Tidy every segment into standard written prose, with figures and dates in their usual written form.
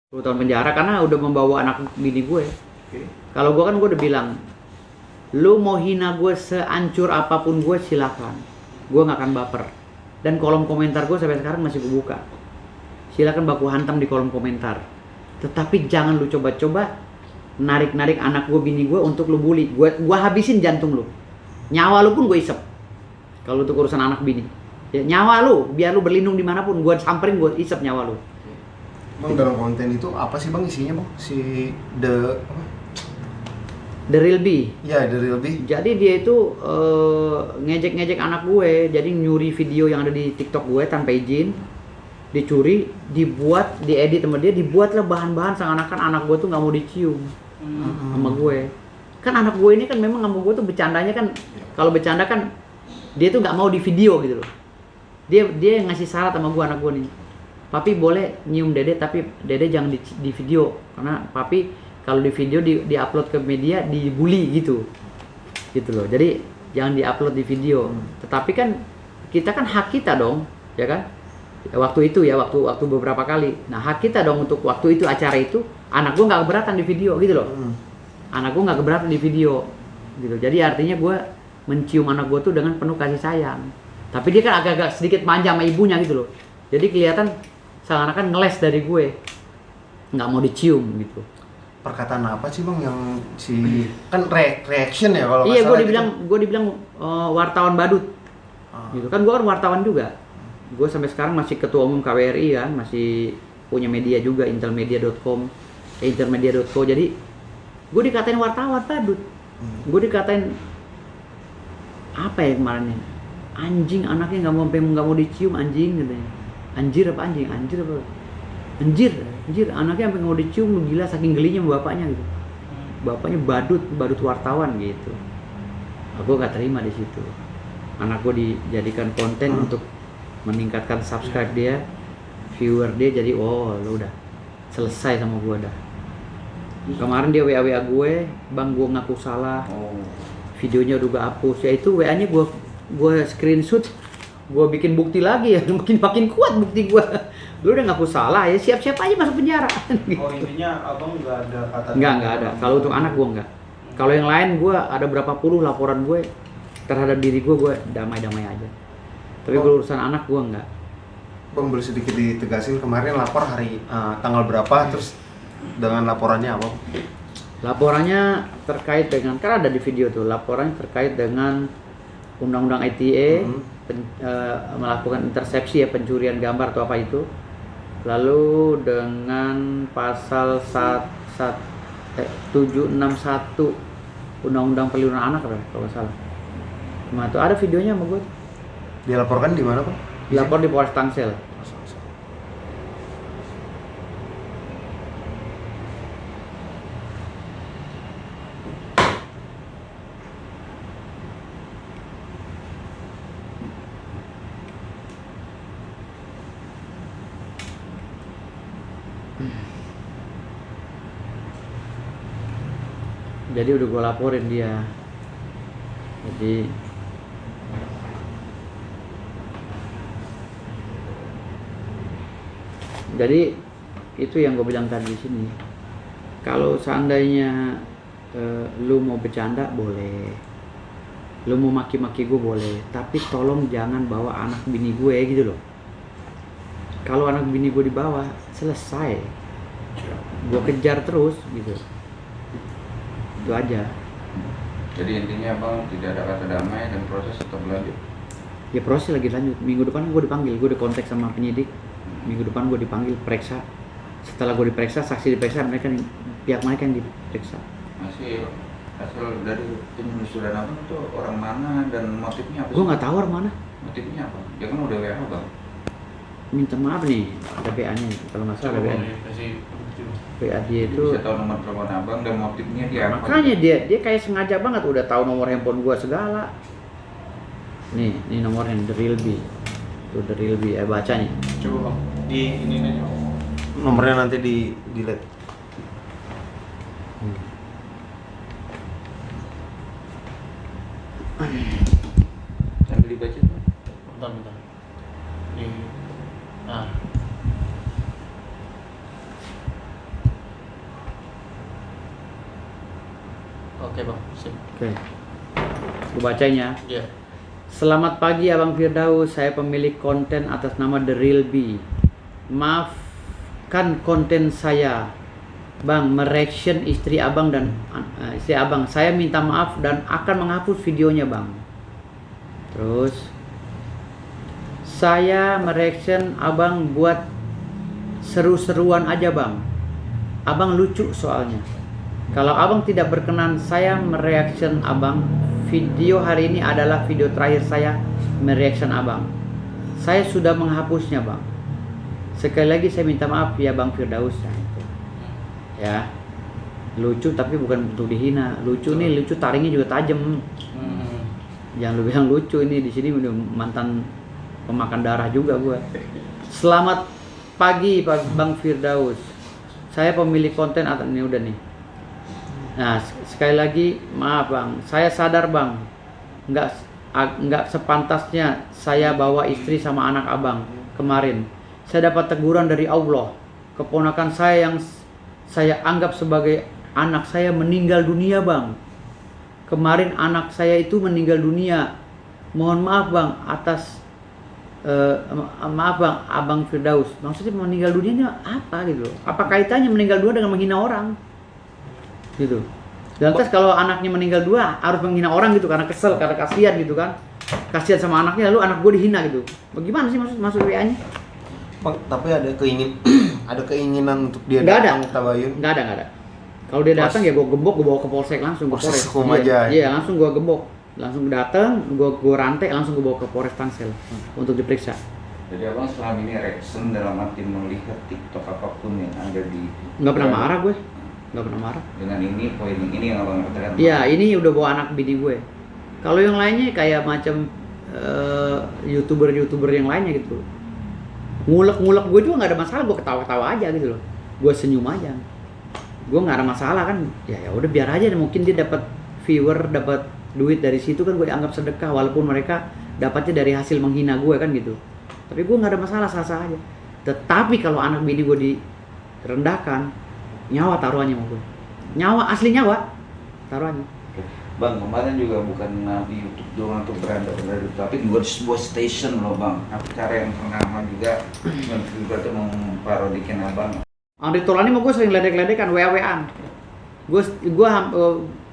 10 tahun penjara karena udah membawa anak bini gue. Kalau gue kan gue udah bilang, lu mau hina gue seancur apapun gue silakan, gue nggak akan baper. Dan kolom komentar gue sampai sekarang masih gue buka. Silakan baku hantam di kolom komentar. Tetapi jangan lu coba-coba narik-narik anak gue bini gue untuk lu bully. Gue habisin jantung lu. Nyawa lu pun gue isep. Kalau untuk urusan anak bini. Ya, nyawa lu, biar lu berlindung dimanapun, gue samperin, gue isep nyawa lu. Bang, dalam konten itu apa sih bang isinya bang? Si The Real B. Ya, The Real B. Jadi dia itu ngejek-ngejek anak gue. Jadi nyuri video yang ada di TikTok gue tanpa izin. Dicuri, dibuat, diedit sama dia, dibuatlah bahan-bahan seakan-akan anak gue tuh nggak mau dicium sama gue. Kan anak gue ini kan memang sama gue tuh bercandanya kan, kalau bercanda kan dia tuh nggak mau di video gitu loh. Dia ngasih syarat sama gue, anak gue nih. Papi boleh nyium dede tapi dede jangan di video karena papi kalau di video di-upload ke media dibully gitu loh. Jadi jangan di-upload di video. Tetapi kan kita kan hak kita dong, ya kan? Waktu itu ya, waktu beberapa kali. Nah, hak kita dong untuk waktu itu acara itu anak gue nggak keberatan di video gitu loh. Anak gue nggak keberatan di video gitu. Jadi artinya gue mencium anak gue tuh dengan penuh kasih sayang. Tapi dia kan agak-agak sedikit manja sama ibunya gitu loh. Jadi kelihatan seakan-akan ngeles dari gue, nggak mau dicium gitu. Perkataan apa sih bang yang kan reaction ya kalau Iya, gitu. gue dibilang wartawan badut. Gitu kan, gue kan wartawan juga. Gue sampai sekarang masih ketua umum KWRI kan, masih punya media juga, intelmedia.com, intermedia.co. Jadi gue dikatain wartawan badut. Gue dikatain apa ya kemarinnya? Anjing, anaknya nggak mau dicium, anjing katanya. Anjir apa anjing? Anjir apa? Anjir, anaknya sampai nggak mau dicium, lu gila saking gelinya sama bapaknya gitu. Bapaknya badut wartawan gitu. Aku gak terima di situ. Anak gue dijadikan konten untuk meningkatkan subscribe dia, viewer dia, jadi lu udah selesai sama gue dah. Kemarin dia WA gue, bang gue ngaku salah, videonya udah gue hapus. Ya itu WA nya gue screenshot, gue bikin bukti lagi ya, makin kuat bukti gue. Lu udah ngaku salah ya, siap-siap aja masuk penjara. Oh, intinya abang nggak ada kata? Nggak ada. Kalau untuk anak gue nggak. Kalau yang lain gue ada berapa puluh laporan gue terhadap diri gue damai-damai aja. Tapi kalau urusan anak gue nggak. Bang, boleh sedikit ditegasin kemarin lapor hari tanggal berapa, terus dengan laporannya apa? Laporannya terkait dengan, kan ada di video tuh, laporannya terkait dengan Undang-Undang ITE, melakukan intersepsi ya, pencurian gambar atau apa itu. Lalu dengan pasal 761 Undang-Undang Perlindungan Anak kalau nggak salah. Nah, itu ada videonya sama gue. Dilaporkan di mana Pak? Dilapor di Polres Tangsel. Jadi udah gue laporin dia. Jadi itu yang gue bilang tadi di sini. Kalau seandainya lu mau bercanda boleh, lu mau maki-maki gue boleh, tapi tolong jangan bawa anak bini gue gitu loh. Kalau anak bini gue dibawa, selesai, gue kejar terus gitu. Itu aja. Jadi intinya bang tidak ada kata damai dan proses tetap berlanjut. Ya proses lagi lanjut. Minggu depan gue dipanggil, gue udah kontak sama penyidik. Minggu depan gue dipanggil periksa. Setelah gue diperiksa, saksi diperiksa, pihak mereka yang diperiksa. Masih hasil dari penelusuran abang itu orang mana dan motifnya apa? Gue nggak tahu orang mana. Motifnya apa? Dia kan udah WA bang. Minta maaf nih, ada PA-nya kalau nggak salah, ada PA-nya. PA dia itu. Bisa tahu nomor telepon abang dan motifnya dia apa? Makanya dia kayak sengaja banget udah tahu nomor handphone gue segala. Nih nomornya The Real B. Tuh The Real B, bacanya. Coba bang, di ini aja. Nomornya nanti di delete. Sambil dibaca tuh. Bentar. Nah, Oke bang, sip. Oke. Gue bacain ya. Iya. Selamat pagi Abang Firdaus, saya pemilik konten atas nama The Real B. Maafkan konten saya, Bang, mereaction istri Abang dan istri Abang. Saya minta maaf dan akan menghapus videonya, Bang. Terus saya mereaction Abang buat seru-seruan aja, Bang. Abang lucu soalnya. Kalau Abang tidak berkenan, saya mereaction Abang. Video hari ini adalah video terakhir saya mereaction Abang. Saya sudah menghapusnya, Bang. Sekali lagi saya minta maaf ya Bang Firdaus. Ya, lucu tapi bukan untuk dihina. Lucu nih, lucu taringnya juga tajam. Jangan lu bilang lucu, ini di sini udah mantan pemakan darah juga gua. Selamat pagi Bang Firdaus. Saya pemilik konten atau ini udah nih. Nah, sekali lagi maaf Bang, saya sadar Bang, nggak sepantasnya saya bawa istri sama anak Abang kemarin. Saya dapat teguran dari Allah. Keponakan saya yang saya anggap sebagai anak saya meninggal dunia Bang. Kemarin anak saya itu meninggal dunia. Mohon maaf Bang atas maaf Bang, Abang Firdaus. Maksudnya meninggal dunianya apa gitu loh? Apa kaitannya meninggal dunia dengan menghina orang? Gitu. Dan terus kalau anaknya meninggal dua harus menghina orang gitu karena kesel, karena kasihan gitu kan. Kasihan sama anaknya lalu anak gue dihina gitu. Bagaimana sih maksud WA-nya? Bang, tapi ada keinginan untuk dia Nggak datang ke Tabayun? Nggak ada. Kalau dia datang ya gue gembok, gue bawa ke polsek langsung ke Polres. Hukum aja. Iya, langsung gue gembok. Langsung datang, gue rantai, langsung gue bawa ke Polres Tangsel untuk diperiksa. Jadi Abang selama ini reaction dalam arti melihat TikTok apapun yang ada di... Nggak pernah marah gue. Nggak pernah marah. Dengan ini, poin ini yang Abang katakan. Iya, ini udah bawa anak bini gue. Kalau yang lainnya kayak macam YouTuber yang lainnya gitu. Ngulek gue juga nggak ada masalah, gue ketawa-ketawa aja gitu loh. Gue senyum aja. Gue nggak ada masalah kan. Ya udah biar aja, mungkin dia dapat viewer, dapat duit dari situ kan gue anggap sedekah walaupun mereka dapatnya dari hasil menghina gue kan gitu. Tapi gue nggak ada masalah, sah-sah aja. Tetapi kalau anak bini gue direndahkan, nyawa taruhannya sama gue. Nyawa, asli nyawa taruhannya. Bang, kemarin juga bukan di YouTube doang untuk beranda, tapi juga di sebuah station loh Bang. Acara yang ternama juga tuh memparodikan Abang. Andri Tolani mau gue sering ledek-ledekan, WA-WAan. Gue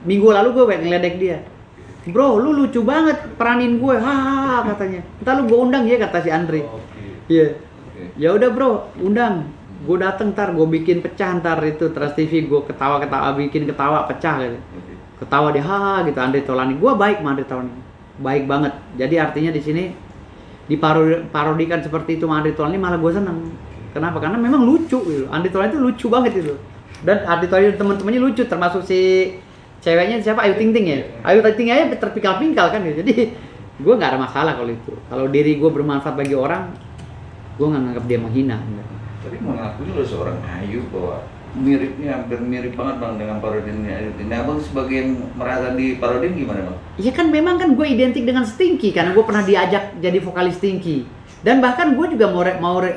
minggu lalu gue ngeledek dia. Bro, lu lucu banget peranin gue, hahaha katanya. Ntar lu gue undang ya kata si Andri. Iya. Ya udah bro, undang. Gue dateng ntar, gue bikin pecah ntar itu Trans TV, gue ketawa-ketawa, bikin ketawa pecah gitu. Ketawa dia, hahaha gitu. Andri Tolani, gue baik sama Andri Tolani, baik banget. Jadi artinya di sini diparodikan seperti itu sama Andri Tolani malah gue seneng. Kenapa? Karena memang lucu gitu. Andri Tolani itu lucu banget itu. Dan Andri Tolani teman-temannya lucu, termasuk si ceweknya siapa, Ayu Ting Ting ya. Ayu Ting Ting aja terpingkal-pingkal kan gitu. Jadi gue nggak ada masalah kalau itu. Kalau diri gue bermanfaat bagi orang, gue nggak nganggap dia menghina. Tapi mengakui lo seorang Ayu bahwa miripnya hampir mirip banget Bang dengan parodinnya Ayu. Nah Abang sebagai yang merasa di parodin gimana Bang? Iya kan memang kan gue identik dengan Stinky karena gue pernah diajak jadi vokalis Stinky. Dan bahkan gue juga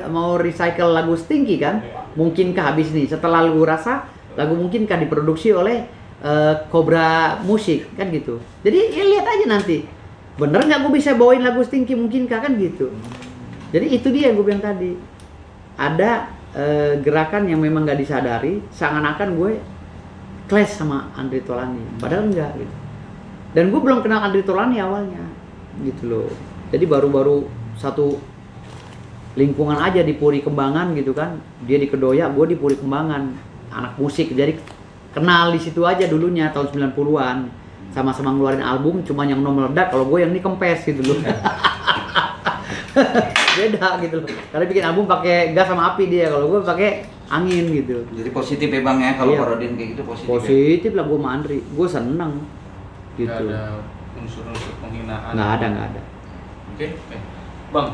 mau recycle lagu Stinky kan. Mungkinkah habis nih setelah lu rasa lagu mungkinkah diproduksi oleh Cobra Musik kan gitu. Jadi ya lihat aja nanti. Bener nggak gue bisa bawain lagu Stinky mungkinkah kan gitu. Jadi itu dia yang gue bilang tadi. Ada gerakan yang memang nggak disadari, seakan-akan gue clash sama Andri Tolani. Padahal enggak gitu. Dan gue belum kenal Andri Tolani awalnya gitu loh. Jadi baru-baru satu lingkungan aja di Puri Kembangan gitu kan. Dia di Kedoya, gue di Puri Kembangan. Anak musik, jadi kenal di situ aja dulunya tahun 90-an. Sama-sama ngeluarin album, cuma yang no meledak, kalau gue yang ini kempes gitu loh. Beda gitu loh. Karena bikin album pakai gas sama api dia, kalau gue pakai angin gitu. Jadi positif ya Bang ya kalau Iya. parodin kayak gitu positif. Positif lah gue sama Andri. Gue seneng gitu. Nggak ada unsur-unsur penghinaan. Nggak ada. Oke. Bang,